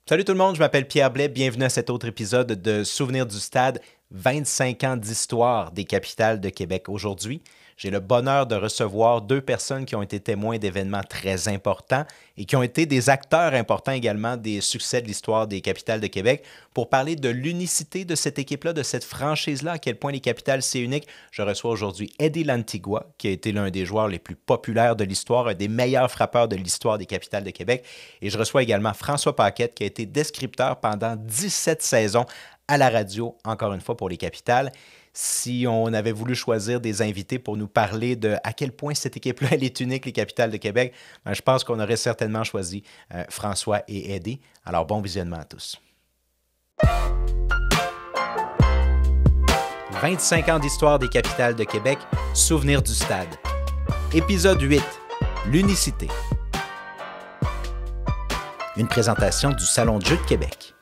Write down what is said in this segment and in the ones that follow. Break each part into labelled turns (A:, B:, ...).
A: Salut tout le monde, je m'appelle Pierre Blais. Bienvenue à cet autre épisode de Souvenirs du Stade, 25 ans d'histoire des capitales de Québec. Aujourd'hui, j'ai le bonheur de recevoir deux personnes qui ont été témoins d'événements très importants et qui ont été des acteurs importants également des succès de l'histoire des capitales de Québec pour parler de l'unicité de cette équipe-là, de cette franchise-là, à quel point les capitales, c'est unique. Je reçois aujourd'hui Eddie Lantigua, qui a été l'un des joueurs les plus populaires de l'histoire, un des meilleurs frappeurs de l'histoire des capitales de Québec. Et je reçois également François Paquette, qui a été descripteur pendant 17 saisons à la radio, encore une fois pour les capitales. Si on avait voulu choisir des invités pour nous parler de à quel point cette équipe-là, elle est unique, les capitales de Québec, je pense qu'on aurait certainement choisi François et Eddie. Alors, bon visionnement à tous. 25 ans d'histoire des capitales de Québec, Souvenirs du Stade. Épisode 8, l'unicité. Une présentation du Salon de jeu de Québec.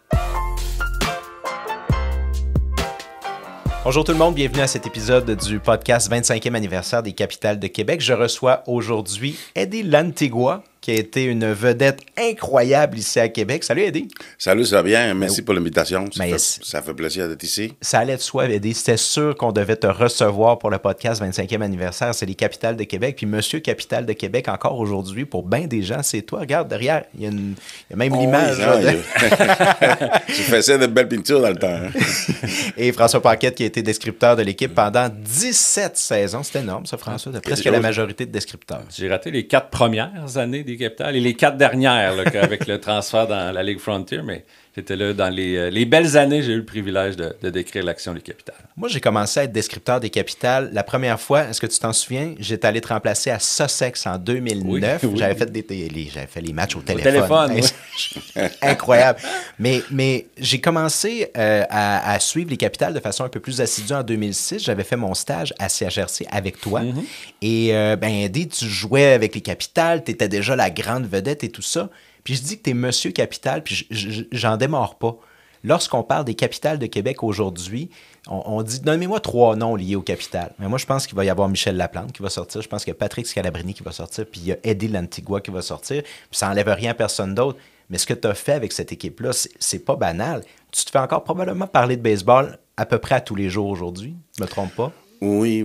A: Bonjour tout le monde, bienvenue à cet épisode du podcast 25e anniversaire des capitales de Québec. Je reçois aujourd'hui Eddie Lantigua, qui a été une vedette incroyable ici à Québec. Salut Eddie.
B: Salut, ça va bien? Merci pour l'invitation. Ça fait plaisir d'être ici.
A: Ça allait de soi, Eddie. C'était sûr qu'on devait te recevoir pour le podcast 25e anniversaire. C'est les capitales de Québec. Puis Monsieur Capitale de Québec, encore aujourd'hui, pour bien des gens, c'est toi. Regarde, derrière, il y a même l'image.
B: Oui, je faisais de belles peintures dans le temps. Hein?
A: Et François Paquette, qui a été descripteur de l'équipe pendant 17 saisons. C'est énorme, ça, François. De presque la majorité de descripteurs.
C: J'ai raté les 4 premières années des capitales et les 4 dernières là, avec le transfert dans la Ligue Frontier, mais j'étais là dans les belles années, j'ai eu le privilège de décrire l'action des capitales.
A: Moi, j'ai commencé à être descripteur des capitales. La première fois, est-ce que tu t'en souviens, j'étais allé te remplacer à Sussex en 2009. Oui. J'avais fait les matchs au téléphone.
C: Oui.
A: Incroyable. Mais j'ai commencé à suivre les capitales de façon un peu plus assidue en 2006. J'avais fait mon stage à CHRC avec toi. Mm-hmm. Et Eddie, tu jouais avec les capitales, tu étais déjà la grande vedette et tout ça. Puis je dis que tu es Monsieur Capital, puis j'en démords pas. Lorsqu'on parle des capitales de Québec aujourd'hui, on dit « Donnez-moi 3 noms liés aux capitales ». Mais moi, je pense qu'il va y avoir Michel Laplante qui va sortir. Je pense qu'il y a Patrick Scalabrini qui va sortir. Puis il y a Eddie Lantigua qui va sortir. Puis ça n'enlève rien à personne d'autre. Mais ce que tu as fait avec cette équipe-là, c'est pas banal. Tu te fais encore probablement parler de baseball à peu près à tous les jours aujourd'hui. Je me trompe pas?
B: Oui.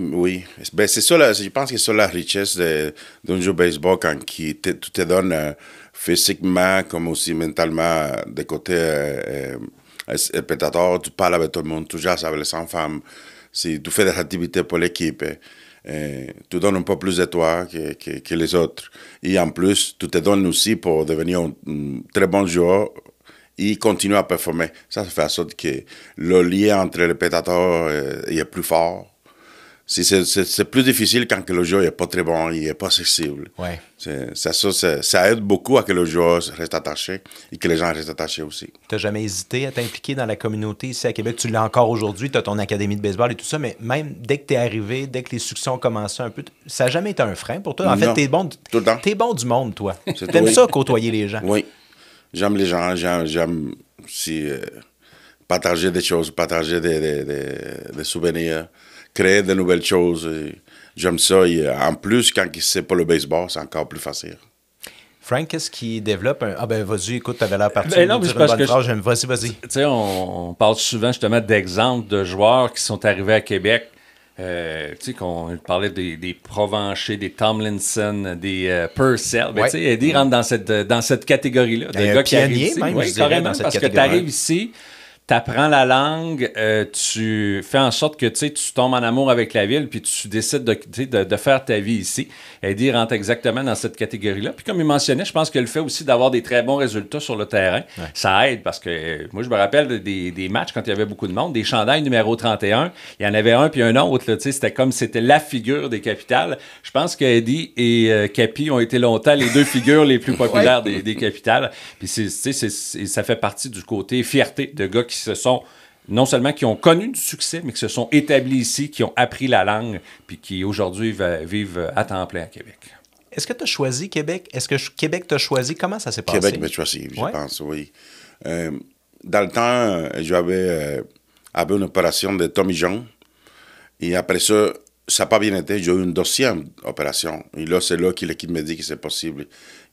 B: Ben, c'est ça, je pense que c'est ça la richesse d'un jeu de baseball quand tu te donnes physiquement comme aussi mentalement de côté spectateur, tu parles avec tout le monde, tu jases avec les enfants, tu fais des activités pour l'équipe, tu donnes un peu plus de toi que les autres. Et en plus, tu te donnes aussi pour devenir un très bon joueur et continuer à performer. Ça fait en sorte que le lien entre les spectateurs est plus fort. C'est plus difficile quand le joueur n'est pas très bon, il n'est pas accessible.
A: Ouais.
B: Ça aide beaucoup à que le joueur reste attaché et que les gens restent attachés aussi.
A: Tu n'as jamais hésité à t'impliquer dans la communauté ici à Québec? Tu l'as encore aujourd'hui, tu as ton académie de baseball et tout ça, mais même dès que tu es arrivé, dès que les succès ont commencé un peu, ça n'a jamais été un frein pour toi? En fait, tu es bon, bon du monde, toi. Tu aimes ça, côtoyer les gens?
B: Oui. J'aime les gens, j'aime aussi partager des choses, partager des souvenirs, créer de nouvelles choses. J'aime ça. Et en plus, quand c'est pas le baseball, c'est encore plus facile.
A: Frank, qu'est-ce qui développe un... Ah ben vas-y, écoute, t'avais l'air parti.
C: Non, mais
A: Vas-y.
C: Tu sais, on parle souvent justement d'exemples de joueurs qui sont arrivés à Québec. Tu sais, qu'on parlait des Provencher, des Tomlinson, des Purcell. Ben, tu sais, Eddie rentre dans cette catégorie-là. Des gars qui arrivent ici.
A: Même,
C: oui, carrément, parce que tu arrives ici, tu apprends la langue, tu fais en sorte que tu tombes en amour avec la ville, puis tu décides de faire ta vie ici. Eddie rentre exactement dans cette catégorie-là. Puis comme il mentionnait, je pense que le fait aussi d'avoir des très bons résultats sur le terrain, ça aide parce que moi, je me rappelle des matchs quand il y avait beaucoup de monde, des chandails numéro 31, il y en avait un puis un autre. Là, c'était comme c'était la figure des capitales. Je pense qu'Eddie et Capi ont été longtemps les deux figures les plus populaires des capitales. Puis ça fait partie du côté fierté de gars qui se sont non seulement qui ont connu du succès, mais qui se sont établis ici, qui ont appris la langue, puis qui aujourd'hui vivent à temps plein à Québec.
A: Est-ce que tu as choisi Québec? Est-ce que Québec t'a choisi? Comment ça s'est passé?
B: Québec m'a choisi, je pense, oui. Dans le temps, j'avais une opération de Tommy John, et après ça, ça n'a pas bien été. J'ai eu une deuxième opération. Et là, c'est là que l'équipe me dit que c'est possible,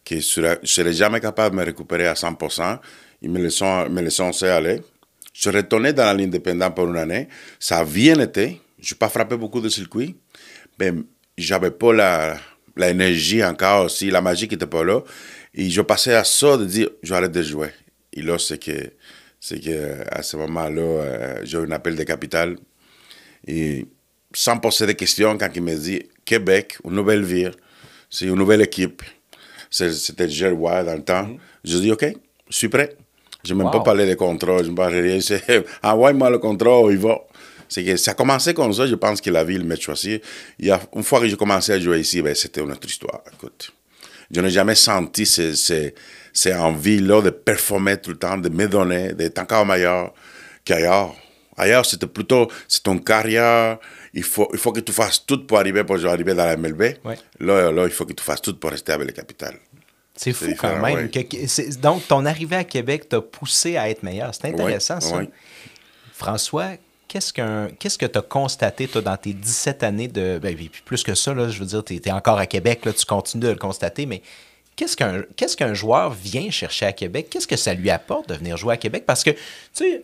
B: que je ne serai jamais capable de me récupérer à 100%. ils me laissaient aller. Je suis retourné dans la ligne indépendante pour une année. Ça a bien été. Je n'ai pas frappé beaucoup de circuits, mais je n'avais pas l'énergie encore aussi, la magie qui n'était pas là. Et je passais à ça de dire, j'arrête de jouer. Et là, c'est que à ce moment-là, j'ai eu un appel de Capitale. Et sans poser de questions, quand il me dit Québec, une nouvelle ville, c'est une nouvelle équipe. C'était Jerry Wild dans le temps. Je dis OK, je suis prêt. Je n'ai même pas parlé de contrat, je ne parle rien. Envoie-moi le contrat, il va. C'est que ça a commencé comme ça, je pense que la ville m'a choisi. Une fois que j'ai commencé à jouer ici, ben, c'était une autre histoire. Écoute, je n'ai jamais senti cette envie-là de performer tout le temps, de me donner, d'être encore meilleur qu'ailleurs. Ailleurs, c'était plutôt, c'est ton carrière, il faut que tu fasses tout pour arriver dans la MLB. Ouais. Là, il faut que tu fasses tout pour rester avec le Capital.
A: C'est fou quand même. Ouais. Donc, ton arrivée à Québec t'a poussé à être meilleur. C'est intéressant, ça. Ouais. François, qu'est-ce que tu as constaté, toi, dans tes 17 années de... Ben, plus que ça, là, je veux dire, tu es encore à Québec, là, tu continues de le constater, mais qu'est-ce qu'un joueur vient chercher à Québec? Qu'est-ce que ça lui apporte de venir jouer à Québec? Parce que, tu sais...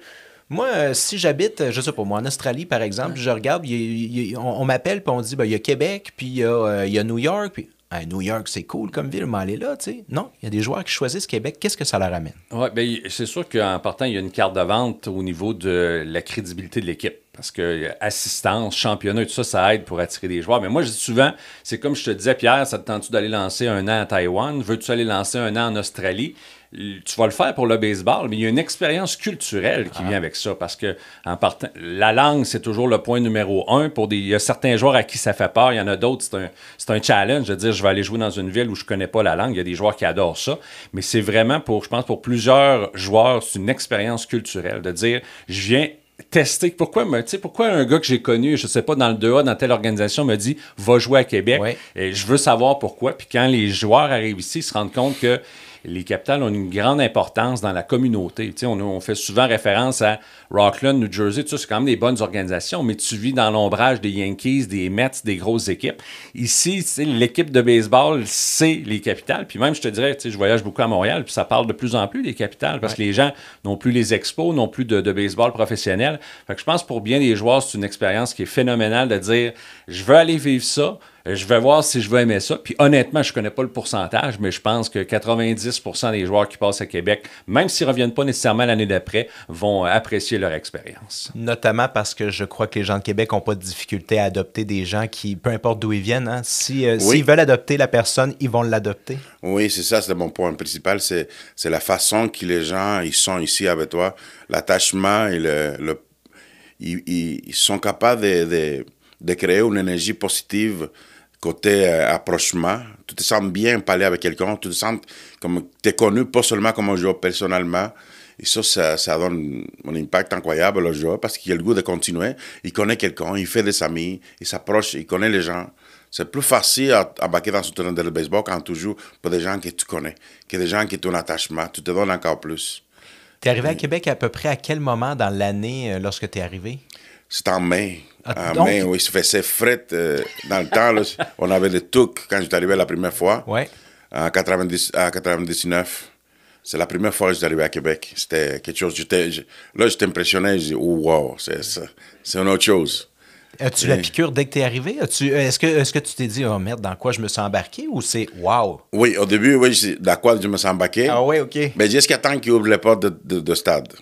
A: Moi, si j'habite, je sais pas, moi, en Australie, par exemple, je regarde, on m'appelle, puis on dit, il y a Québec, puis il y a New York, puis New York, c'est cool comme ville, mais aller là, tu sais. Non, il y a des joueurs qui choisissent Québec. Qu'est-ce que ça leur amène?
C: Oui, bien, c'est sûr qu'en partant, il y a une carte de vente au niveau de la crédibilité de l'équipe. Parce que assistance, championnat, tout ça, ça aide pour attirer des joueurs. Mais moi, je dis souvent, c'est comme je te disais, Pierre, ça te tente-tu d'aller lancer un an à Taïwan? Veux-tu aller lancer un an en Australie? Tu vas le faire pour le baseball, mais il y a une expérience culturelle qui vient avec ça, parce que en partant, la langue, c'est toujours le point numéro 1. Il y a certains joueurs à qui ça fait peur, il y en a d'autres, c'est un challenge de dire, je vais aller jouer dans une ville où je connais pas la langue. Il y a des joueurs qui adorent ça, mais c'est vraiment, je pense, pour plusieurs joueurs, c'est une expérience culturelle, de dire, je viens tester. Pourquoi un gars que j'ai connu, je sais pas, dans le 2A, dans telle organisation, me dit, va jouer à Québec, et je veux savoir pourquoi. Puis quand les joueurs arrivent ici, ils se rendent compte que les Capitals ont une grande importance dans la communauté. On fait souvent référence à Rockland, New Jersey, tout ça, c'est quand même des bonnes organisations, mais tu vis dans l'ombrage des Yankees, des Mets, des grosses équipes. Ici, l'équipe de baseball, c'est les Capitals. Puis même, je te dirais, je voyage beaucoup à Montréal, puis ça parle de plus en plus des Capitals, parce que les gens n'ont plus les expos, n'ont plus de baseball professionnel. Fait que je pense pour bien des joueurs, c'est une expérience qui est phénoménale de dire, je veux aller vivre ça, je vais voir si je veux aimer ça. Puis honnêtement, je ne connais pas le pourcentage, mais je pense que 90% des joueurs qui passent à Québec, même s'ils ne reviennent pas nécessairement l'année d'après, vont apprécier leur expérience.
A: Notamment parce que je crois que les gens de Québec n'ont pas de difficulté à adopter des gens qui, peu importe d'où ils viennent, hein, s'ils veulent adopter la personne, ils vont l'adopter.
B: Oui, c'est ça, c'est mon point principal. C'est la façon que les gens ils sont ici avec toi, l'attachement et ils sont capables de créer une énergie positive côté approchement. Tu te sens bien parler avec quelqu'un, tu te sens comme tu es connu pas seulement comme un joueur personnellement. Et ça donne un impact incroyable au joueur parce qu'il a le goût de continuer. Il connaît quelqu'un, il fait des amis, il s'approche, il connaît les gens. C'est plus facile à embarquer dans ce terrain de baseball quand tu joues pour des gens que tu connais, que des gens qui ont un attachement. Tu te donnes encore plus.
A: Tu es arrivé à Québec à peu près à quel moment dans l'année lorsque tu es arrivé?
B: C'était en mai. En mai, oui, il se faisait fret. Dans le temps, là, on avait des toucs quand j'étais arrivé la première fois.
A: Ouais.
B: En 99. C'est la première fois que j'étais arrivé à Québec. C'était quelque chose. J'étais impressionné. Je dis, oh, wow, c'est une autre chose.
A: As-tu la piqûre dès que tu es arrivé? Est-ce que tu t'es dit, oh merde, dans quoi je me suis embarqué ou c'est wow?
B: Oui, au début, oui, dans quoi je me suis embarqué.
A: Ah oui, OK.
B: Mais jusqu'à temps qu'ils ouvrent les portes de stade.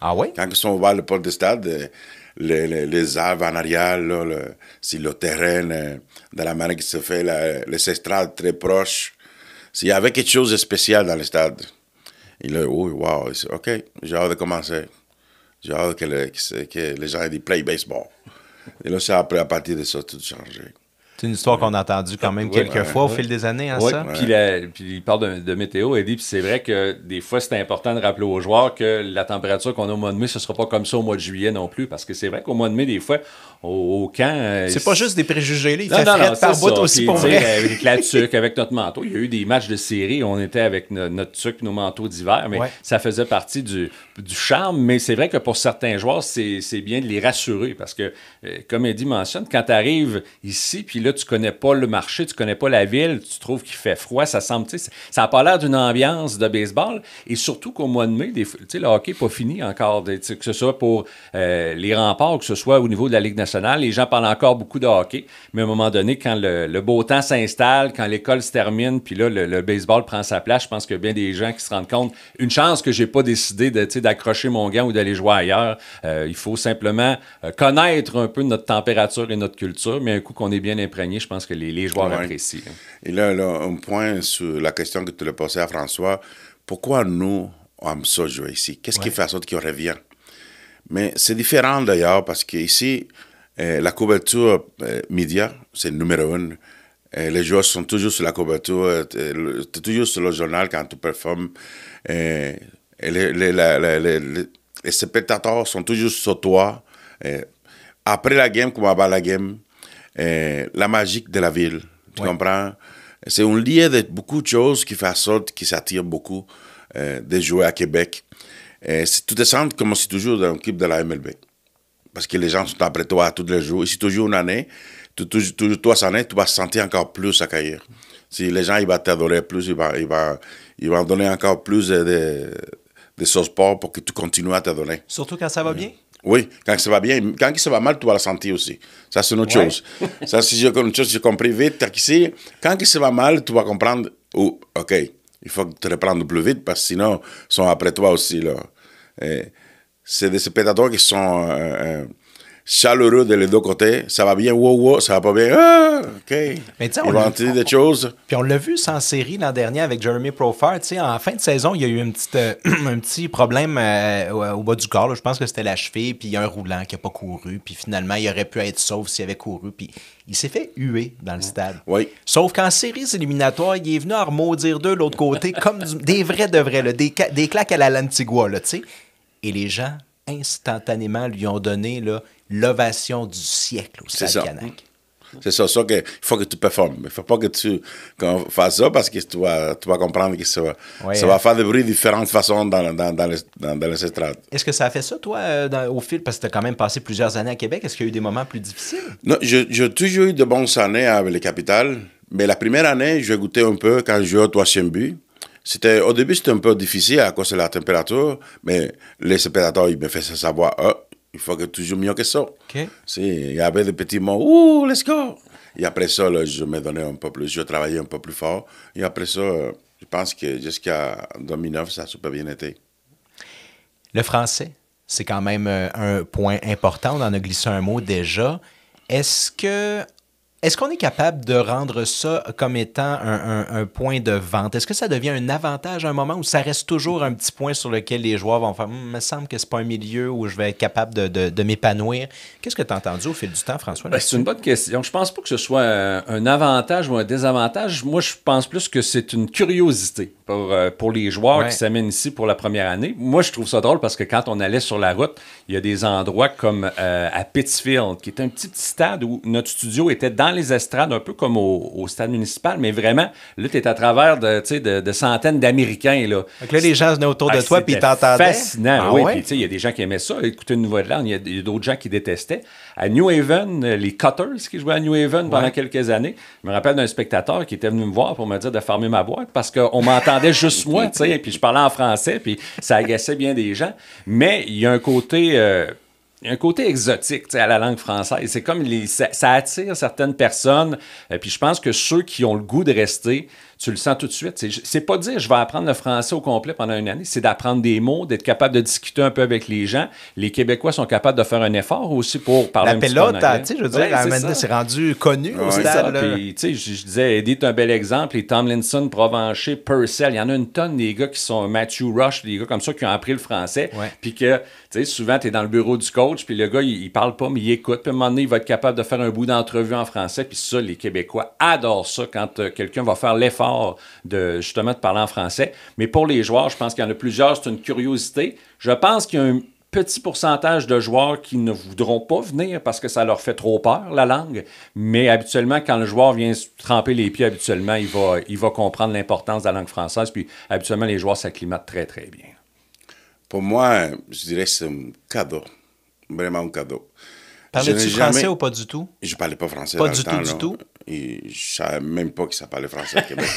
A: Ah oui?
B: Quand ils sont ouverts les portes de stade, les arbres en arrière, là, c'est le terrain, de la manière qui se fait, les estrades très proches. Il y avait quelque chose de spécial dans le stade. Et là, oh, wow, OK, j'ai hâte de commencer. J'ai hâte que les gens aient dit play baseball. Et là, c'est après, à partir de ça, tout a changé.
A: C'est une histoire qu'on a entendue quand même quelques fois au fil des années, hein, ça?
C: Puis il parle de météo, Eddie, puis c'est vrai que des fois, c'est important de rappeler aux joueurs que la température qu'on a au mois de mai, ce ne sera pas comme ça au mois de juillet non plus, parce que c'est vrai qu'au mois de mai, des fois, au camp...
A: c'est pas juste des préjugés, là. Il fait fret par bout aussi pour vrai.
C: Avec la tuque, avec notre manteau. Il y a eu des matchs de série, on était avec notre tuque, nos manteaux d'hiver, mais ça faisait partie du charme. Mais c'est vrai que pour certains joueurs, c'est bien de les rassurer, parce que, comme Eddie mentionne, quand tu arrives ici, puis là, là, tu connais pas le marché, tu connais pas la ville, tu trouves qu'il fait froid, ça semble, tu sais, ça n'a pas l'air d'une ambiance de baseball. Et surtout qu'au mois de mai, tu sais, le hockey n'est pas fini encore, que ce soit pour les remparts, que ce soit au niveau de la Ligue nationale. Les gens parlent encore beaucoup de hockey, mais à un moment donné, quand le beau temps s'installe, quand l'école se termine, puis là, le baseball prend sa place, je pense qu'il y a bien des gens qui se rendent compte, une chance que j'ai pas décidé d'accrocher mon gant ou d'aller jouer ailleurs. Il faut simplement connaître un peu notre température et notre culture, mais un coup qu'on est bien imprégné, je pense que les joueurs apprécient.
B: Et là, un point sur la question que tu l'as posée à François, pourquoi nous, on aime ça jouer ici? Qu'est-ce qui fait en sorte qu'on revient? Mais c'est différent d'ailleurs, parce qu'ici, la couverture média, c'est le numéro 1. Les joueurs sont toujours sur la couverture, tu es toujours sur le journal quand tu performes. Les spectateurs sont toujours sur toi. Après la game, comme avant la game, la magie de la ville, tu comprends? C'est un lien de beaucoup de choses qui fait en sorte qu'ils s'attirent beaucoup de jouer à Québec. Tu te sens comme si toujours dans l'équipe de la MLB. Parce que les gens sont après toi tous les jours. Et si tu joues une année, toujours 3 années, tu vas se sentir encore plus accueilli. Si les gens ils vont t'adorer plus, ils vont donner encore plus de sport pour que tu continues à t'adorer.
A: Surtout quand ça va bien?
B: Oui, quand ça va bien. Quand ça va mal, tu vas le sentir aussi. Ça, c'est une autre chose. Ça, c'est une chose que j'ai compris vite. Quand ça va mal, tu vas comprendre, OK, il faut que tu reprennes plus vite parce que sinon, ils sont après toi aussi. Là. C'est des spectateurs qui sont chaleureux de les deux côtés. Ça va bien, ça va pas bien, OK.
A: Mais
B: ils vont dire des choses.
A: Puis on l'a vu sans série l'an dernier avec Jeremy Profar. En fin de saison, il y a eu un petit problème au bas du corps. Là. Je pense que c'était la cheville, puis il y a un roulant qui n'a pas couru. Puis finalement, il aurait pu être sauf s'il avait couru. Puis il s'est fait huer dans le stade.
B: Oui.
A: Sauf qu'en séries éliminatoires, il est venu en remaudir deux de l'autre côté, comme des vrais de vrais, là, des claques à la Lantigua. Là, et les gens, instantanément, lui ont donné là, l'ovation du siècle au Stade Canac.
B: C'est ça qu'il faut que tu performes. Il ne faut pas que tu fasses ça parce que tu vas comprendre que ça va faire des bruits de différentes façons dans les estrades.
A: Est-ce que ça a fait ça, toi, au fil? Parce que tu as quand même passé plusieurs années à Québec. Est-ce qu'il y a eu des moments plus difficiles?
B: Non, j'ai toujours eu de bonnes années avec les Capitales. Mais la première année, j'ai goûté un peu quand je jouais au 3e but. Au début, c'était un peu difficile à cause de la température. Mais les spectateurs, ils me faisaient savoir, il faut que tu joues mieux que ça.
A: Okay.
B: Il y avait des petits mots, let's go. Et après ça, là, je me donnais un peu plus, je travaillais un peu plus fort. Et après ça, je pense que jusqu'à 2009, ça a super bien été.
A: Le français, c'est quand même un point important. On en a glissé un mot déjà. Est-ce qu'on est capable de rendre ça comme étant un point de vente? Est-ce que ça devient un avantage à un moment où ça reste toujours un petit point sur lequel les joueurs vont faire « me semble que c'est pas un milieu où je vais être capable de m'épanouir ». Qu'est-ce que tu as entendu au fil du temps, François?
C: C'est une bonne question. Je pense pas que ce soit un avantage ou un désavantage. Moi, je pense plus que c'est une curiosité pour les joueurs qui s'amènent ici pour la première année. Moi, je trouve ça drôle parce que quand on allait sur la route, il y a des endroits comme à Pittsfield, qui est un petit stade où notre studio était dans les estrades, un peu comme au stade municipal, mais vraiment, là, tu es à travers de centaines d'Américains. Là.
A: Donc là, les gens venaient autour de toi puis ils t'entendaient.
C: Fascinant, oui. Puis, il y a des gens qui aimaient ça, écouter une Nouvelle-Zélande. Il y a d'autres gens qui détestaient. À New Haven, les Cutters qui jouaient à New Haven pendant quelques années, je me rappelle d'un spectateur qui était venu me voir pour me dire de fermer ma boîte parce qu'on m'entendait juste moi, puis je parlais en français, puis ça agaçait bien des gens. Mais il y a un côté... Il y a un côté exotique à la langue française. C'est comme ça attire certaines personnes. Puis je pense que ceux qui ont le goût de rester, tu le sens tout de suite. C'est pas dire je vais apprendre le français au complet pendant une année, c'est d'apprendre des mots, d'être capable de discuter un peu avec les gens. Les Québécois sont capables de faire un effort aussi pour parler un petit peu en anglais.
A: Je veux dire, c'est rendu connu au stade.
C: Puis, je disais, Eddie est un bel exemple. Les Tomlinson, Provencher, Purcell, il y en a une tonne des gars qui sont Matthew Rush, des gars comme ça qui ont appris le français. Puis que, souvent, tu es dans le bureau du coach, puis le gars, il parle pas, mais il écoute. Puis à un moment donné, il va être capable de faire un bout d'entrevue en français. Puis ça, les Québécois adorent ça quand quelqu'un va faire l'effort justement de parler en français. Mais pour les joueurs, je pense qu'il y en a plusieurs, c'est une curiosité. Je pense qu'il y a un petit pourcentage de joueurs qui ne voudront pas venir parce que ça leur fait trop peur, la langue. Mais habituellement, quand le joueur vient se tremper les pieds, habituellement, il va comprendre l'importance de la langue française. Puis habituellement, les joueurs s'acclimatent très, très bien.
B: Pour moi, je dirais que c'est un cadeau. Vraiment un cadeau.
A: Parlais-tu français ou pas du tout?
B: Je parlais pas français.
A: Pas du tout, du tout?
B: Et je ne savais même pas que ça parlait français au Québec.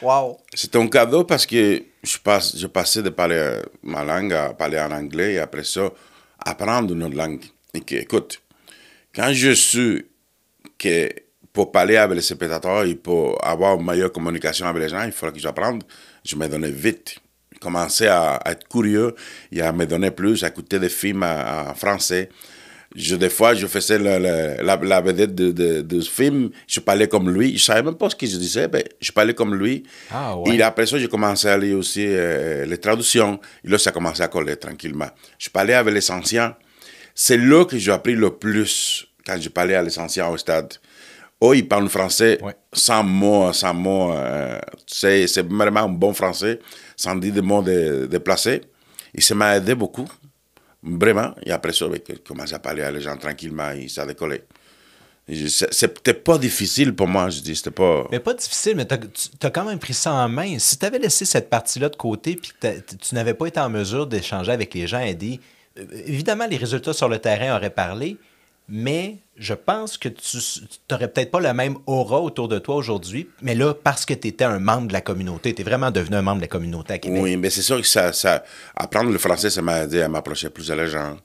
A: Wow!
B: C'était un cadeau parce que je passais de parler ma langue à parler en anglais et après ça, apprendre une autre langue. Et que, écoute, quand je suis que pour parler avec les spectateurs et pour avoir une meilleure communication avec les gens, il fallait que j'apprenne, je me donnais vite. Je commençais à être curieux et à me donner plus, à écouter des films en français. Des fois, je faisais la vedette de film, je parlais comme lui. Je ne savais même pas ce que je disais, mais je parlais comme lui.
A: Ah, ouais.
B: Et après ça, j'ai commencé à lire aussi les traductions. Et là, ça a commencé à coller tranquillement. Je parlais avec les anciens. C'est là que j'ai appris le plus quand je parlais à les anciens au stade. Oh, ils parlent français sans mots. C'est vraiment un bon français, sans dire des mots déplacés. Et ça m'a aidé beaucoup. Vraiment. Et après ça, j'ai commencé à parler à les gens tranquillement et ça a décollé. C'était pas difficile pour moi, je dis. C'était pas...
A: Mais pas difficile, mais tu as quand même pris ça en main. Si tu avais laissé cette partie-là de côté puis que tu n'avais pas été en mesure d'échanger avec les gens, Eddie, évidemment, les résultats sur le terrain auraient parlé, mais je pense que tu n'aurais peut-être pas la même aura autour de toi aujourd'hui, mais là, parce que tu étais un membre de la communauté, tu es vraiment devenu un membre de la communauté à Québec.
B: Oui, mais c'est sûr que apprendre le français, ça m'a aidé à m'approcher plus à les gens,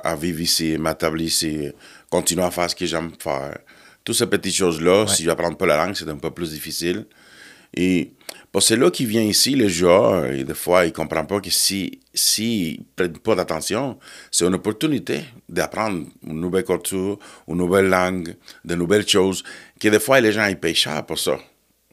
B: à vivre ici, m'établir ici, continuer à faire ce que j'aime faire. Toutes ces petites choses-là, si je n'apprends pas la langue, c'est un peu plus difficile. Et c'est là qu'il vient ici, les joueurs, et des fois, ils ne comprennent pas que s'ils ne prennent pas d'attention, c'est une opportunité d'apprendre une nouvelle culture, une nouvelle langue, de nouvelles choses, que des fois, les gens, ils payent cher pour ça.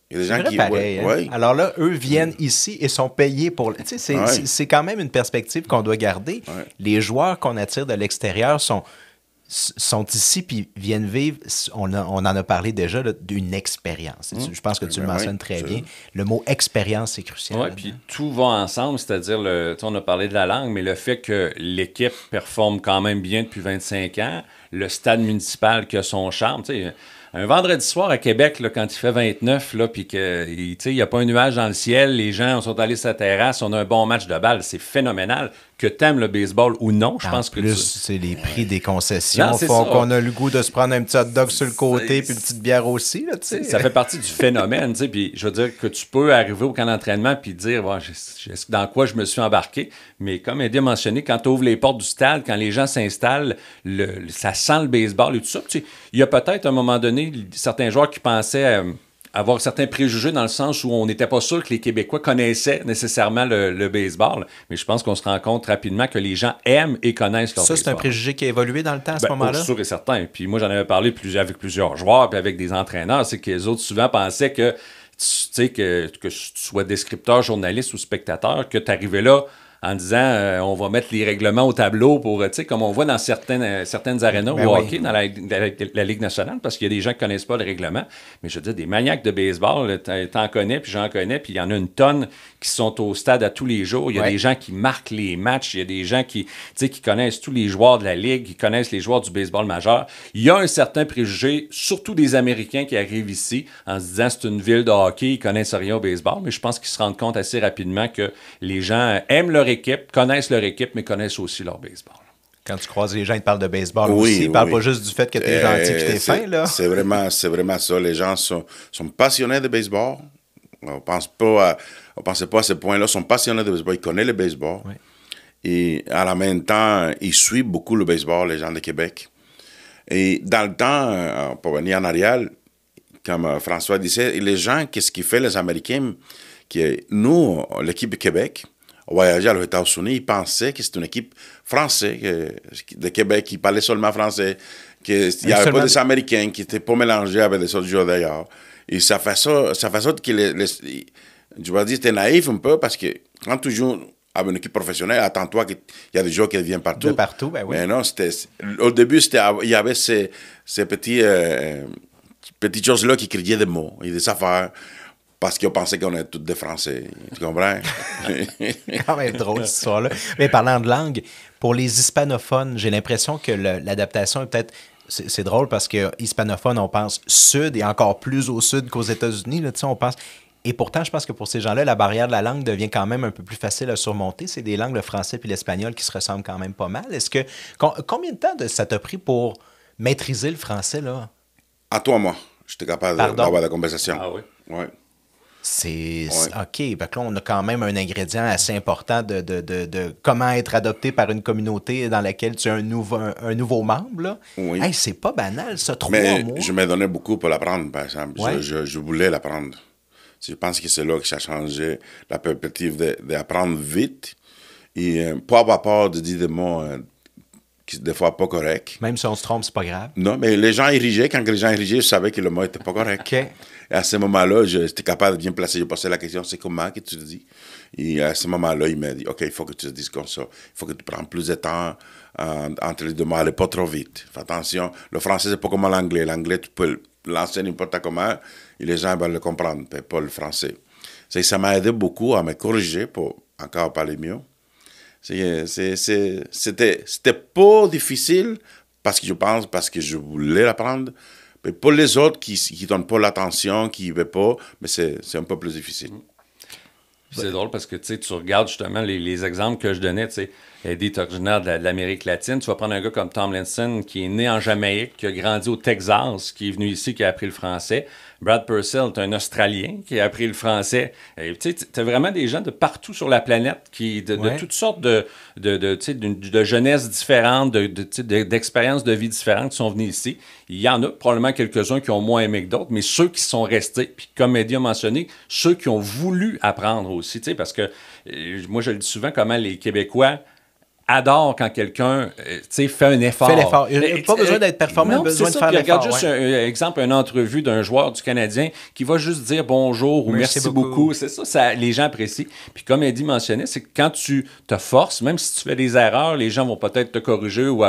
B: Il y a des gens qui...
A: pareil, hein? Alors là, eux viennent ici et sont payés pour... Tu sais, c'est quand même une perspective qu'on doit garder.
B: Ouais.
A: Les joueurs qu'on attire de l'extérieur sont ici puis viennent vivre, on en a parlé déjà, d'une expérience. Je pense que tu le mentionnes très bien. Le mot expérience, c'est crucial.
C: Oui, puis tout va ensemble, c'est-à-dire, on a parlé de la langue, mais le fait que l'équipe performe quand même bien depuis 25 ans, le stade municipal qui a son charme, tu sais, un vendredi soir à Québec, là, quand il fait 29, là, puis qu'il n'y a pas un nuage dans le ciel, les gens sont allés sur la terrasse, on a un bon match de balle, c'est phénoménal. Que t'aimes le baseball ou non, je pense que
A: plus, c'est les prix des concessions font qu'on a le goût de se prendre un petit hot dog sur le côté puis une petite bière aussi. Là,
C: ça fait partie du phénomène. Puis je veux dire que tu peux arriver au camp d'entraînement puis dire dans quoi je me suis embarqué. Mais comme Eddie a mentionné, quand tu ouvres les portes du stade, quand les gens s'installent, ça sent le baseball et tout ça. Il y a peut-être à un moment donné certains joueurs qui pensaient... avoir certains préjugés dans le sens où on n'était pas sûr que les Québécois connaissaient nécessairement le baseball. Mais je pense qu'on se rend compte rapidement que les gens aiment et connaissent leur baseball.
A: Ça, c'est un préjugé qui a évolué dans le temps à ce moment-là?
C: C'est sûr et certain. Puis moi, j'en avais parlé avec plusieurs joueurs puis avec des entraîneurs. C'est que les autres souvent pensaient que, que tu sois descripteur, journaliste ou spectateur, que tu arrivais là en disant on va mettre les règlements au tableau pour, comme on voit dans certaines arénas au hockey, dans la Ligue nationale, parce qu'il y a des gens qui ne connaissent pas le règlement. Mais je veux dire, des maniaques de baseball, t'en connais, puis j'en connais, puis il y en a une tonne qui sont au stade à tous les jours. Il y a des gens qui marquent les matchs, il y a des gens qui connaissent tous les joueurs de la Ligue, qui connaissent les joueurs du baseball majeur. Il y a un certain préjugé, surtout des Américains qui arrivent ici en se disant c'est une ville de hockey, ils connaissent rien au baseball, mais je pense qu'ils se rendent compte assez rapidement que les gens aiment leur équipe, connaissent leur équipe, mais connaissent aussi leur baseball.
A: Quand tu croises les gens, ils te parlent de baseball aussi. Ils ne parlent pas juste du fait que tu es gentil et que tu es fin. Là.
B: C'est vraiment ça. Les gens sont passionnés de baseball. On ne pense pas à ce point-là. Ils sont passionnés de baseball. Ils connaissent le baseball. Oui. Et en même temps, ils suivent beaucoup le baseball, les gens de Québec. Et dans le temps, pour venir en arrière, comme François disait, les gens, qu'est-ce qu'ils font, les Américains, nous, l'équipe de Québec, voyager aux États-Unis, ils pensaient que c'était une équipe française de Québec qui parlait seulement français, qu'il n'y avait pas des Américains qui n'étaient pas mélangés avec les autres joueurs d'ailleurs. Et ça fait sorte que je vais dire, c'était naïf un peu parce que quand tu joues avec une équipe professionnelle, attends-toi qu'il y a des joueurs qui viennent partout.
A: De partout, ben oui.
B: Mais non, au début, il y avait ces petites choses-là qui criaient des mots et des affaires. Parce qu'on pensait qu'on était tous des Français. Tu comprends?
A: Quand même drôle, cette histoire-là. Mais parlant de langue, pour les hispanophones, j'ai l'impression que l'adaptation est peut-être... C'est drôle parce que hispanophone, on pense sud et encore plus au sud qu'aux États-Unis. Là, on pense... Et pourtant, je pense que pour ces gens-là, la barrière de la langue devient quand même un peu plus facile à surmonter. C'est des langues, le français puis l'espagnol, qui se ressemblent quand même pas mal. Combien de temps ça t'a pris pour maîtriser le français, là?
B: À toi, moi, j'étais capable d'avoir la conversation.
C: Ah oui?
B: Ouais.
A: C'est OK. Fait que là, on a quand même un ingrédient assez important de comment être adopté par une communauté dans laquelle tu es un nouveau membre. Là.
B: Oui.
A: Hey, c'est pas banal, ça, 3
B: Mais
A: mois.
B: je me donnais beaucoup pour l'apprendre, par exemple.
A: Ouais.
B: Je voulais l'apprendre. Je pense que c'est là que ça a changé la perspective d'apprendre vite et pas avoir peur de dire des mots qui des fois pas corrects.
A: Même si on se trompe, c'est pas grave.
B: Non, mais les gens irigeaient. Quand les gens irigeaient, je savais que le mot était pas correct.
A: OK.
B: Et à ce moment-là, j'étais capable de bien placer. Je posais la question, c'est comment que tu le dis? Et à ce moment-là, il m'a dit, OK, il faut que tu le dises comme ça. Il faut que tu prennes plus de temps entre les deux mots. Allez pas trop vite. Fais attention. Le français, c'est pas comme l'anglais. L'anglais, tu peux l'enseigner n'importe comment et les gens vont le comprendre, mais pas le français. Ça m'a aidé beaucoup à me corriger pour encore parler mieux. C'était pas difficile parce que je voulais l'apprendre. Mais pour les autres qui ne donnent pas l'attention, qui ne veulent pas, mais c'est un peu plus difficile.
C: C'est drôle parce que tu regardes justement les exemples que je donnais. Eddie est originaire de l'Amérique latine. Tu vas prendre un gars comme Tomlinson qui est né en Jamaïque, qui a grandi au Texas, qui est venu ici, qui a appris le français. Brad Purcell est un Australien qui a appris le français. Tu as vraiment des gens de partout sur la planète, de toutes sortes de jeunesse différentes, d'expériences de vie différentes qui sont venus ici. Il y en a probablement quelques-uns qui ont moins aimé que d'autres, mais ceux qui sont restés, puis comme Eddie a mentionné, ceux qui ont voulu apprendre aussi, parce que moi je le dis souvent, comment les Québécois adore quand quelqu'un fait un effort.
A: Fait l'effort. Il n'a pas besoin d'être performant, il a besoin de faire l'effort.
C: Regarde juste un exemple, une entrevue d'un joueur du Canadien qui va juste dire bonjour ou merci beaucoup. C'est ça, les gens apprécient. Puis comme Eddie mentionnait, c'est que quand tu te forces, même si tu fais des erreurs, les gens vont peut-être te corriger ou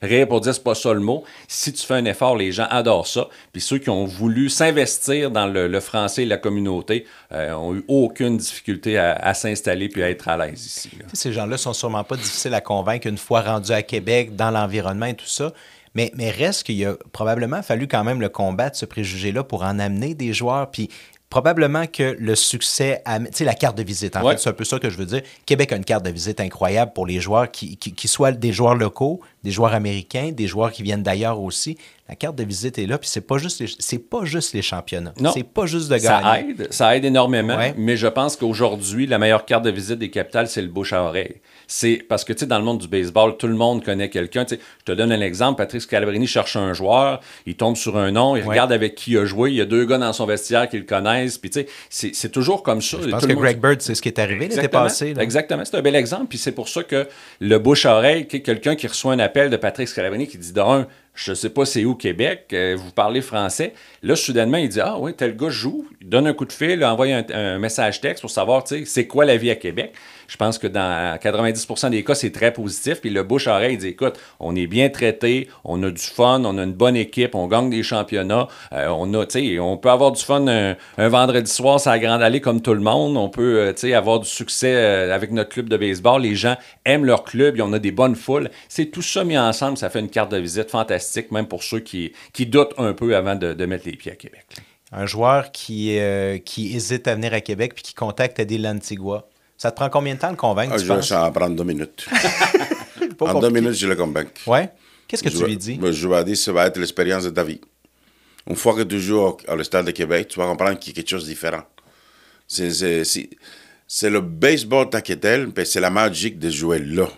C: rire pour dire c'est pas ça le mot. Si tu fais un effort, les gens adorent ça. Puis ceux qui ont voulu s'investir dans le français et la communauté ont eu aucune difficulté à s'installer puis à être à l'aise ici.
A: Ces gens-là sont sûrement pas difficiles à convaincre une fois rendus à Québec, dans l'environnement et tout ça. Mais reste qu'il a probablement fallu quand même le combattre, ce préjugé-là, pour en amener des joueurs. Puis probablement que le succès, tu sais, la carte de visite, en fait, c'est un peu ça que je veux dire. Québec a une carte de visite incroyable pour les joueurs qui soient des joueurs locaux, des joueurs américains, des joueurs qui viennent d'ailleurs aussi. La carte de visite est là, puis c'est pas juste les championnats.
C: Non,
A: c'est pas juste de gagner.
C: Ça aide énormément, mais je pense qu'aujourd'hui, la meilleure carte de visite des capitales, c'est le bouche à oreille. C'est parce que, tu sais, dans le monde du baseball, tout le monde connaît quelqu'un. Tu sais, je te donne un exemple. Patrick Scalabrini cherche un joueur, il tombe sur un nom, il regarde avec qui il a joué, il y a 2 gars dans son vestiaire qui le connaissent, puis tu sais, c'est toujours comme ça.
A: Je pense que Greg Bird, c'est ce qui est arrivé l'été passé. Là.
C: Exactement, c'est un bel exemple, puis c'est pour ça que le bouche à oreille, quelqu'un qui reçoit un appel de Patrick Scalabrini qui dit je sais pas c'est où Québec, vous parlez français. Là, soudainement, il dit, ah oui, tel gars joue, il donne un coup de fil, il envoie un message texte pour savoir, tu sais, c'est quoi la vie à Québec. Je pense que dans 90% des cas, c'est très positif. Puis le bouche à oreille, il dit, écoute, on est bien traité, on a du fun, on a une bonne équipe, on gagne des championnats, on peut avoir du fun un vendredi soir sur la Grande Allée comme tout le monde, on peut, avoir du succès avec notre club de baseball, les gens aiment leur club, on a des bonnes foules. C'est tout ça mis ensemble, ça fait une carte de visite fantastique, même pour ceux qui doutent un peu avant de mettre les pieds à Québec.
A: Un joueur qui hésite à venir à Québec puis qui contacte Eddie Lantigua. Ça te prend combien de temps de le convaincre, tu penses?
B: Ça va prendre 2 minutes. En 2 minutes, je le convainc.
A: Ouais? Qu'est-ce que tu lui dis?
B: Je lui ai dit que ça va être l'expérience de ta vie. Une fois que tu joues au Stade de Québec, tu vas comprendre qu'il y a quelque chose de différent. C'est le baseball taquetel, mais c'est la magie de jouer là.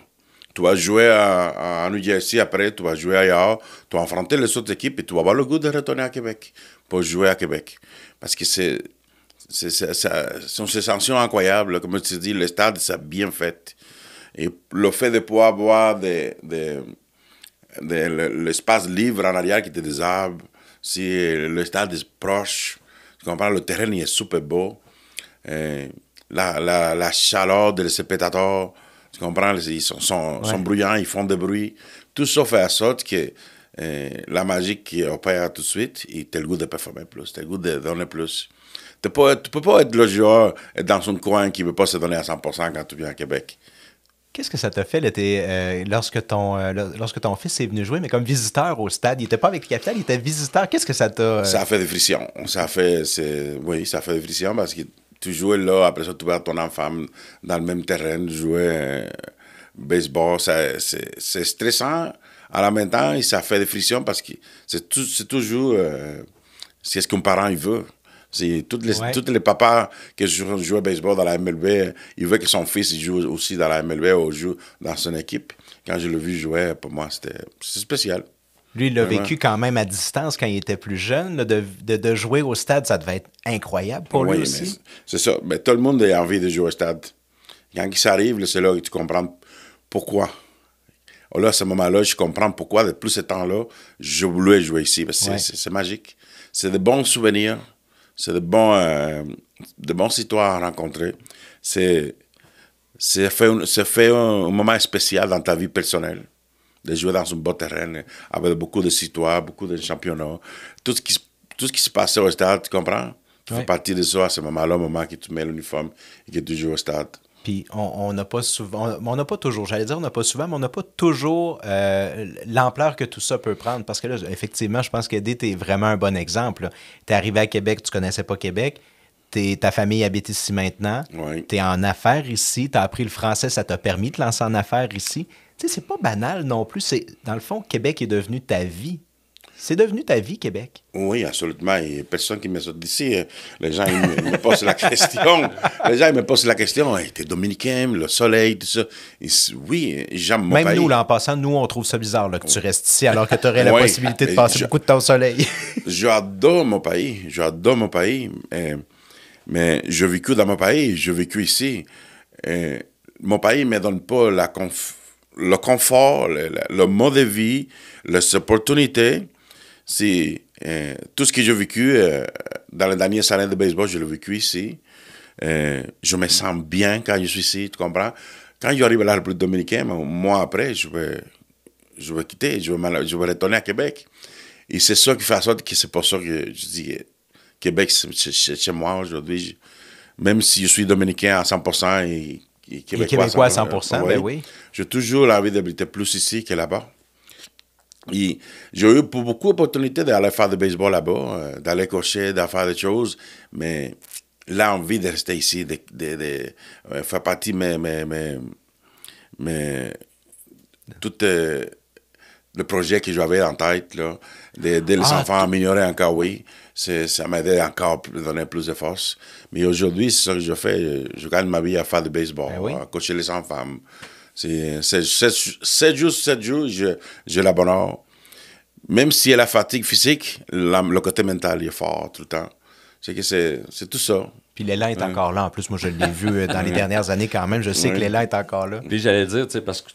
B: Tu vas jouer en New Jersey, après, tu vas jouer ailleurs, tu vas affronter les autres équipes et tu vas avoir le goût de retourner à Québec pour jouer à Québec. Parce que c'est une sensation incroyable. Comme tu dis, le stade, c'est bien fait. Et le fait de pouvoir avoir l'espace libre en arrière qui était des arbres, si le stade est proche, tu comprends, le terrain est super beau. La chaleur des spectateurs, tu comprends, ils sont bruyants, ils font des bruits. Tout ça fait en sorte que la magie qui opère tout de suite, et tu as le goût de performer plus, tu as le goût de donner plus. Tu peux pas être le joueur dans un coin qui ne veut pas se donner à 100% quand tu viens à Québec.
A: Qu'est-ce que ça t'a fait lorsque ton fils est venu jouer, mais comme visiteur au stade? Il n'était pas avec le Capital, il était visiteur. Qu'est-ce que ça t'a...
B: Ça a fait des frictions. Ça a fait des frictions parce que tu jouais là, après ça, tu vois ton enfant dans le même terrain, jouer baseball. C'est stressant En la même temps, ça fait des frictions parce que c'est toujours c'est ce qu'un parent il veut. C'est tous les papas qui jouent au baseball dans la MLB, ils veulent que son fils joue aussi dans la MLB ou joue dans son équipe. Quand je l'ai vu jouer, pour moi, c'est spécial.
A: Lui, il l'a vécu quand même à distance quand il était plus jeune. Là, de jouer au stade, ça devait être incroyable pour lui aussi.
B: C'est ça. Mais tout le monde a envie de jouer au stade. Quand ça arrive, c'est là que tu comprends pourquoi. Là, à ce moment-là, je comprends pourquoi, depuis ce temps-là, je voulais jouer ici. C'est magique. C'est de bons souvenirs. C'est de bons histoires à rencontrer. Ça fait un moment spécial dans ta vie personnelle. De jouer dans un beau terrain avec beaucoup de histoires, beaucoup de championnats. Tout ce qui se passait au stade, tu comprends? Tu fais partie de ça à ce moment-là, au moment que tu mets l'uniforme et que tu joues au stade.
A: Puis on n'a pas souvent, on n'a pas toujours, j'allais dire on n'a pas souvent, mais on n'a pas toujours l'ampleur que tout ça peut prendre. Parce que là, effectivement, je pense qu'Eddie, t'es vraiment un bon exemple. Tu es arrivé à Québec, tu connaissais pas Québec. Ta famille habite ici maintenant.
B: Oui.
A: Tu es en affaires ici. Tu as appris le français, ça t'a permis de te lancer en affaires ici. Tu sais, c'est pas banal non plus. Dans le fond, Québec est devenu ta vie. C'est devenu ta vie, Québec.
B: Oui, absolument. Il n'y a personne qui me sort d'ici. Les gens, ils me posent la question. Les gens, ils me posent la question. Hey, t'es dominicain, le soleil, tout ça. Oui, j'aime mon pays.
A: Même nous, là, en passant, nous, on trouve ça bizarre là, que tu restes ici alors que tu aurais la possibilité de passer beaucoup de temps au soleil.
B: J'adore mon pays. J'adore mon pays. Mais j'ai vécu dans mon pays. J'ai vécu ici. Mon pays ne me donne pas le confort, le mode de vie, les opportunités. C'est tout ce que j'ai vécu dans les dernières années de baseball, je l'ai vécu ici. Je me sens bien quand je suis ici, tu comprends? Quand j'arrive à la République dominicaine, un mois après, je vais quitter, je vais retourner à Québec. Et c'est ça qui fait en sorte que c'est pour ça que je dis Québec, c'est chez moi aujourd'hui. Même si je suis dominicain à 100% et
A: Québécois à 100%, ben oui.
B: J'ai toujours envie d'habiter plus ici que là-bas. Et j'ai eu beaucoup d'opportunités d'aller faire du baseball là-bas, d'aller coacher, de faire des choses, mais l'envie de rester ici, de faire partie de tout le projet que j'avais en tête, là, d'aider les enfants à améliorer encore, oui, ça m'aidait encore à donner plus de force. Mais aujourd'hui, c'est ça que je fais. Je gagne ma vie à faire du baseball, à coacher les enfants. C'est 7 jours sur 7 jours, j'ai la bonheur. Même s'il y a la fatigue physique, le côté mental il est fort tout le temps. C'est tout ça.
A: Puis l'élan est encore là. En plus, moi, je l'ai vu dans les dernières années quand même. Je sais que l'élan est encore là.
C: Puis j'allais dire, tu sais, parce que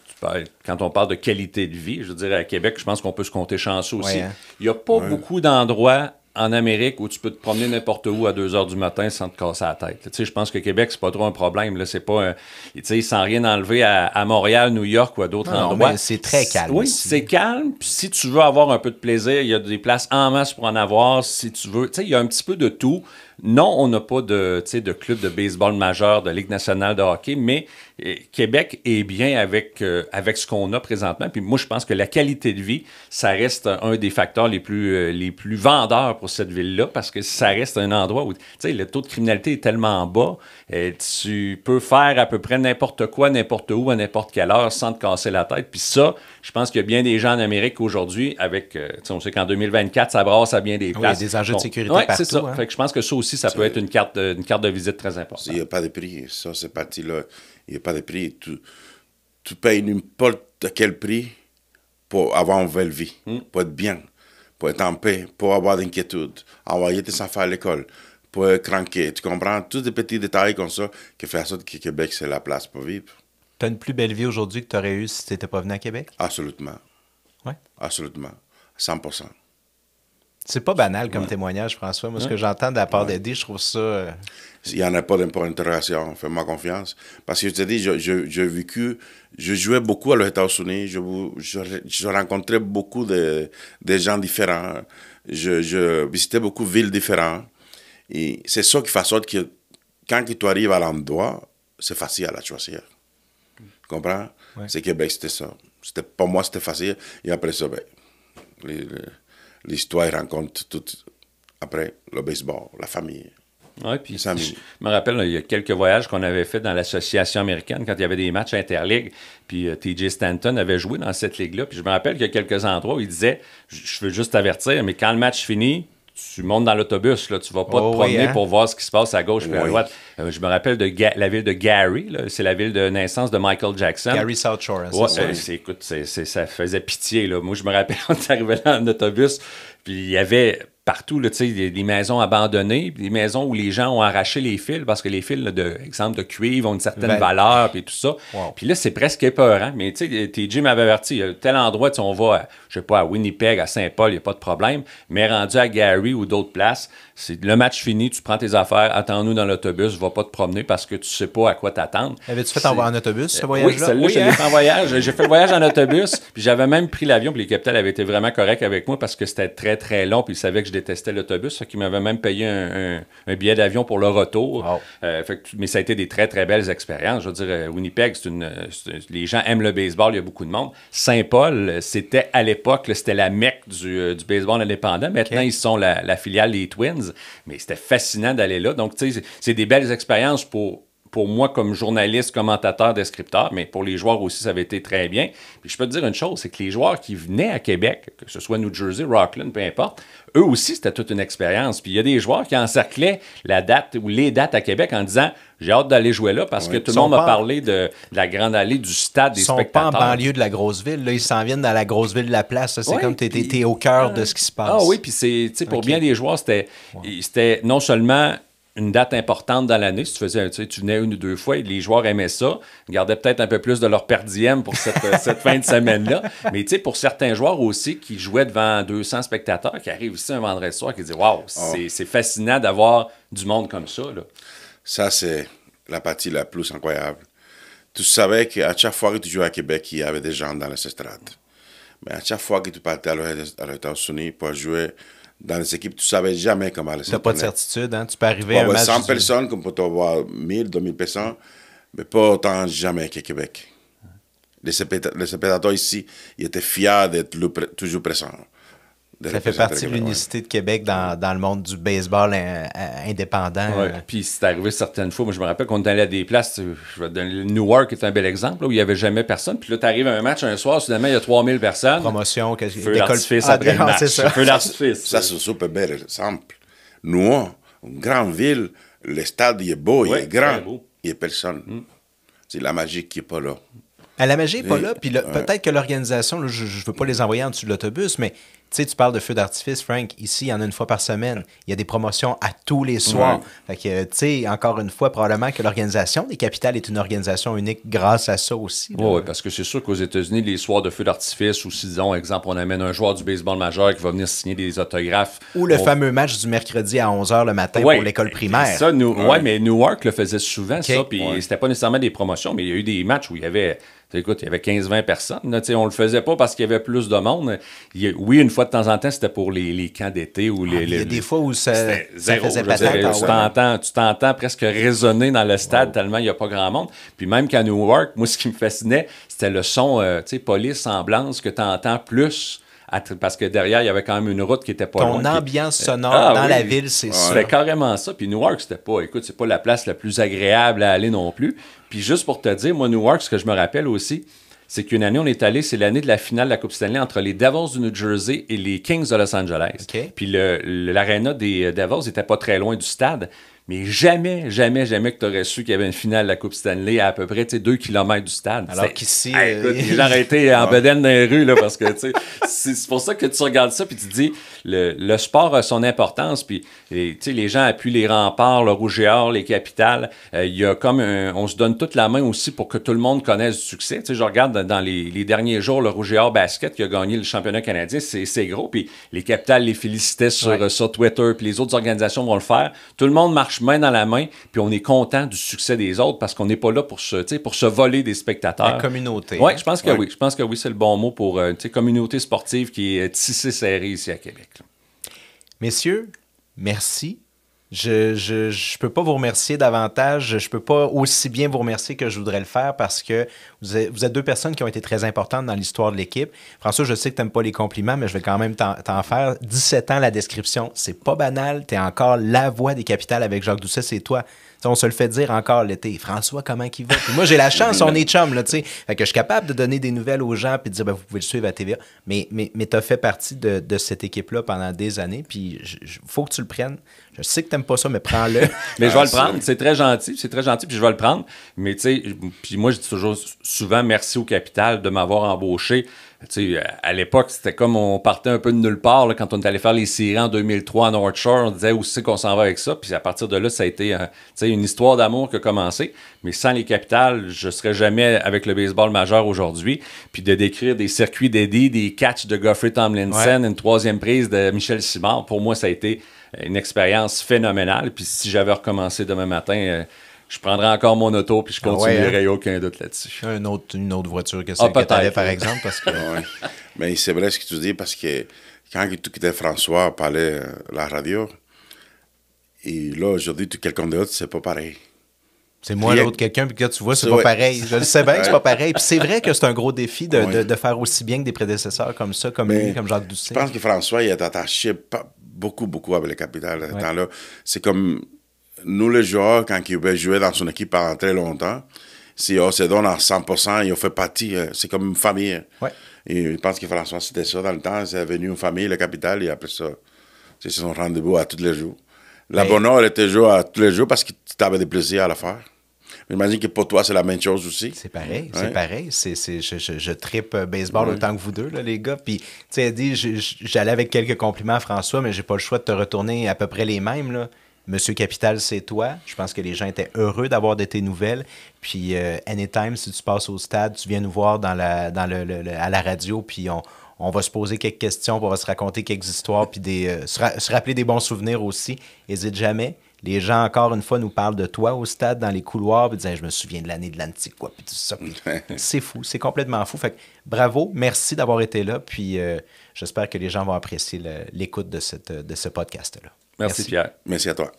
C: quand on parle de qualité de vie, je veux dire, à Québec, je pense qu'on peut se compter chanceux aussi. Il n'y a pas beaucoup d'endroits en Amérique où tu peux te promener n'importe où à 2 heures du matin sans te casser la tête. Tu sais, je pense que Québec, c'est pas trop un problème. Là. C'est pas tu sais, sans rien enlever à Montréal, New York ou à d'autres endroits.
A: Mais c'est très calme.
C: Oui, c'est calme. Puis si tu veux avoir un peu de plaisir, il y a des places en masse pour en avoir. Si tu veux, tu sais, il y a un petit peu de tout. Non, on n'a pas de club de baseball majeur, de Ligue nationale de hockey, mais Québec est bien avec ce qu'on a présentement. Puis moi, je pense que la qualité de vie, ça reste un des facteurs les plus vendeurs pour cette ville-là, parce que ça reste un endroit où, tu sais, le taux de criminalité est tellement bas, tu peux faire à peu près n'importe quoi, n'importe où, à n'importe quelle heure, sans te casser la tête. Puis ça, je pense qu'il y a bien des gens en Amérique aujourd'hui, avec, on sait qu'en 2024, ça brasse à bien des places.
A: Il y a des enjeux de sécurité partout.
C: C'est ça.
A: Hein?
C: Fait que je pense que ça aussi, ça peut être une carte de visite très importante.
B: Il n'y a pas de prix. Ça, c'est parti-là. Il n'y a pas de prix. Tu payes n'importe quel prix pour avoir une belle vie, pour être bien, pour être en paix, pour avoir d'inquiétude, envoyer tes enfants à l'école, pour être cranké. Tu comprends? Tous des petits détails comme ça qui font en sorte que Québec, c'est la place pour vivre.
A: Tu as une plus belle vie aujourd'hui que tu aurais eue si tu n'étais pas venu à Québec?
B: Absolument.
A: Oui.
B: Absolument. 100%.
A: C'est pas banal comme témoignage, François. Moi, ce que j'entends de la part d'Eddie, je trouve ça...
B: Il n'y en a pas d'interrogation, fais-moi confiance. Parce que je te dis, j'ai vécu, je jouais beaucoup à les États-Unis, je rencontrais beaucoup de gens différents, je visitais beaucoup de villes différentes. Et c'est ça qui fait en sorte que quand tu arrives à l'endroit, c'est facile à la choisir. Tu comprends? Ouais. C'est Québec, c'était ça. Pour moi, c'était facile. Et après ça, l'histoire rencontre tout. Après, le baseball, la famille.
C: Oui, puis je me rappelle, là, il y a quelques voyages qu'on avait fait dans l'association américaine quand il y avait des matchs interligues, puis TJ Stanton avait joué dans cette ligue-là. Puis je me rappelle qu'il y a quelques endroits où il disait « Je veux juste t'avertir, mais quand le match finit, tu montes dans l'autobus, là, tu vas pas te promener pour voir ce qui se passe à gauche et à droite. » Je me rappelle de la ville de Gary, c'est la ville de naissance de Michael Jackson.
A: Gary South Shore.
C: Écoute, ça faisait pitié. Là. Moi, je me rappelle, on est arrivé là en autobus, puis il y avait partout là, des maisons abandonnées, des maisons où les gens ont arraché les fils, parce que les fils, là, exemple de cuivre, ont une certaine valeur, puis tout ça. Wow. Puis là, c'est presque épeurant. Mais tu sais, TJ m'avait averti, tel endroit, on va, je sais pas, à Winnipeg, à Saint-Paul, il n'y a pas de problème. Mais rendu à Gary ou d'autres places, c'est le match fini, tu prends tes affaires, attends-nous dans l'autobus, va pas te promener parce que tu sais pas à quoi t'attendre.
A: Avais-tu fait en autobus, ce voyage-là?
C: Oui, celle-là, je l'ai fait en voyage. J'ai fait le voyage en autobus, puis j'avais même pris l'avion, puis les capitales avaient été vraiment corrects avec moi parce que c'était très, très long, puis ils savaient que je détestais l'autobus, qui m'avait même payé un billet d'avion pour le retour. Wow. Mais ça a été des très, très belles expériences. Je veux dire, Winnipeg, les gens aiment le baseball, il y a beaucoup de monde. Saint-Paul, c'était à l'époque, c'était la mecque du baseball indépendant. Maintenant, ils sont la filiale des Twins. Mais c'était fascinant d'aller là. Donc, tu sais, c'est des belles expériences pour moi comme journaliste, commentateur, descripteur, mais pour les joueurs aussi, ça avait été très bien. Puis je peux te dire une chose, c'est que les joueurs qui venaient à Québec, que ce soit New Jersey, Rockland, peu importe, eux aussi, c'était toute une expérience. Puis il y a des joueurs qui encerclaient la date ou les dates à Québec en disant « J'ai hâte d'aller jouer là parce que tout le monde m'a parlé de la grande allée du stade des spectateurs. »
A: Ils sont pas en banlieue de la grosse ville. Là, ils s'en viennent dans la grosse ville de la place. C'est comme t'es au cœur de ce qui se passe.
C: Ah oui, puis pour bien des joueurs, c'était non seulement une date importante dans l'année. Si tu venais une ou deux fois, et les joueurs aimaient ça, gardaient peut-être un peu plus de leur per diem pour cette fin de semaine-là. Mais tu sais, pour certains joueurs aussi qui jouaient devant 200 spectateurs, qui arrivent ici un vendredi soir, qui disent « Wow, c'est fascinant d'avoir du monde comme ça. »
B: Ça, c'est la partie la plus incroyable. Tu savais qu'à chaque fois que tu jouais à Québec, il y avait des gens dans les estrades. Mais à chaque fois que tu partais aux États-Unis pour jouer dans les équipes, tu ne savais jamais comment aller.
A: Tu n'as pas de certitude, hein? Tu peux arriver à un match
B: 100 personnes, comme peut avoir 1000, 2000 personnes, mais pas autant jamais qu'à Québec. Les spectateurs ici, ils étaient fiers d'être toujours présents.
A: Ça fait partie de l'unicité de Québec dans le monde du baseball indépendant.
C: Oui, puis c'est arrivé certaines fois. Moi, je me rappelle qu'on est allé à des places, Newark est un bel exemple, là, où il n'y avait jamais personne. Puis là, tu arrives à un match un soir, soudainement, il y a 3000 personnes.
A: Promotion,
C: feu d'artifice après le match. Feu d'artifice.
B: Ça, c'est un super bel exemple. Newark, une grande ville, le stade, il est beau, il est grand, il n'y a personne. C'est la magie qui n'est pas là.
A: La magie n'est pas là, puis peut-être que l'organisation, je ne veux pas les envoyer en dessous de l'autobus, mais tu sais, tu parles de feu d'artifice, Frank. Ici, il y en a une fois par semaine. Il y a des promotions à tous les soirs. Fait que, tu sais, encore une fois, probablement que l'organisation des capitales est une organisation unique grâce à ça aussi.
C: Oui, parce que c'est sûr qu'aux États-Unis, les soirs de feu d'artifice, ou si, disons, exemple, on amène un joueur du baseball majeur qui va venir signer des autographes.
A: Ou le fameux match du mercredi à 11h le matin pour l'école primaire.
C: Ça, mais Newark le faisait souvent, ça. Puis c'était pas nécessairement des promotions, mais il y a eu des matchs où il y avait... Écoute, il y avait 15-20 personnes. Là, on le faisait pas parce qu'il y avait plus de monde. Oui, une fois de temps en temps, c'était pour les camps d'été. Ou il
A: y a des fois où ça faisait
C: patate. Tu t'entends presque résonner dans le stade tellement il n'y a pas grand monde. Puis même qu'à Newark, moi, ce qui me fascinait, c'était le son, police, ambulance, que tu entends plus. Parce que derrière, il y avait quand même une route qui était pas loin.
A: Ton ambiance sonore dans la ville, c'est ça.
C: C'était carrément ça. Puis Newark, c'était pas, écoute, c'est pas la place la plus agréable à aller non plus. Puis juste pour te dire, moi, Newark, ce que je me rappelle aussi, c'est qu'une année, on est allé, c'est l'année de la finale de la Coupe Stanley entre les Devils du New Jersey et les Kings de Los Angeles.
A: Okay.
C: Puis l'aréna des Devils n'était pas très loin du stade. Mais jamais que tu aurais su qu'il y avait une finale de la Coupe Stanley à peu près 2 km du stade.
A: Alors qu'ici...
C: les gens auraient été en bedaine dans les rues, là, parce que c'est pour ça que tu regardes ça puis tu te dis, le sport a son importance, puis les gens appuient les remparts, le Rouge et Or, les capitales. Il y a comme on se donne toute la main aussi pour que tout le monde connaisse du succès. Je regarde dans les derniers jours, le Rouge et Or basket qui a gagné le championnat canadien, c'est gros, puis les capitales les félicitaient sur Twitter, puis les autres organisations vont le faire. Tout le monde marche main dans la main, puis on est content du succès des autres parce qu'on n'est pas là pour se voler des spectateurs.
A: La communauté.
C: Oui, je pense que oui. Je pense que oui, c'est le bon mot pour une communauté sportive qui est tissée serrée ici à Québec. Là.
A: Messieurs, merci. Je peux pas vous remercier davantage. Je peux pas aussi bien vous remercier que je voudrais le faire parce que vous êtes deux personnes qui ont été très importantes dans l'histoire de l'équipe. François, je sais que tu n'aimes pas les compliments, mais je vais quand même t'en faire. 17 ans, la description, c'est pas banal. Tu es encore la voix des Capitales avec Jacques Doucet, c'est toi. T'sais, on se le fait dire encore l'été. François, comment il va? Puis moi, j'ai la chance, on est chum, là, tu sais. Fait que je suis capable de donner des nouvelles aux gens puis de dire, ben, vous pouvez le suivre à TVA. Mais tu as fait partie de cette équipe-là pendant des années. Puis il faut que tu le prennes. Je sais que tu n'aimes pas ça, mais prends-le.
C: Mais je vais le prendre. C'est très gentil, puis je vais le prendre. Mais tu sais, puis moi, je dis toujours souvent merci au Capital de m'avoir embauché. Tu sais, à l'époque, c'était comme on partait un peu de nulle part. Là, quand on est allé faire les séries en 2003 à North Shore, on disait où c'est qu'on s'en va avec ça. Puis à partir de là, ça a été une histoire d'amour qui a commencé. Mais sans les Capitales, je ne serais jamais avec le baseball majeur aujourd'hui. Puis de décrire des circuits d'Eddie, des catchs de Geoffrey Tomlinson, une troisième prise de Michel Simard, pour moi, ça a été une expérience phénoménale. Puis si j'avais recommencé demain matin, je prendrais encore mon auto puis je continuerais, aucun doute là-dessus.
A: Une autre voiture que celle que tu avais, par exemple. Parce que...
B: Ouais. Mais c'est vrai ce que tu dis, parce que quand tu quittais François parlait la radio, et là, aujourd'hui, quelqu'un d'autre, c'est pas pareil.
A: C'est moi, l'autre, quelqu'un, puis là, tu vois, c'est pas pareil. Je le sais bien que c'est pas pareil. Puis c'est vrai que c'est un gros défi de faire aussi bien que des prédécesseurs comme ça, comme lui, comme Jacques Doucet.
B: Je pense que François, il est attaché beaucoup avec les Capitales. Temps-là. C'est comme nous, les joueurs, quand il veut jouer dans son équipe pendant très longtemps, si on se donne à 100%, il fait partie, c'est comme une famille.
A: Ouais.
B: Et je pense que François, c'était ça dans le temps. C'est devenu une famille, le Capital, et après ça, c'est son rendez-vous à tous les jours. La bonheur était joué à tous les jours parce que tu avais des plaisirs à la faire. J'imagine que pour toi, c'est la même chose aussi.
A: C'est pareil, c'est pareil. Je trippe baseball autant que vous deux, là, les gars. Puis, tu sais, Eddie, j'allais avec quelques compliments à François, mais j'ai pas le choix de te retourner à peu près les mêmes, là. Monsieur Capital, c'est toi. Je pense que les gens étaient heureux d'avoir de tes nouvelles. Puis, anytime, si tu passes au stade, tu viens nous voir à la radio, puis on va se poser quelques questions, on va se raconter quelques histoires, puis se rappeler des bons souvenirs aussi. N'hésite jamais. Les gens, encore une fois, nous parlent de toi au stade, dans les couloirs, puis disent je me souviens de l'année de l'Antiquois, puis tout ça. C'est fou, c'est complètement fou. Fait que bravo, merci d'avoir été là, puis j'espère que les gens vont apprécier l'écoute de ce podcast-là.
C: Merci Pierre.
B: Merci à toi.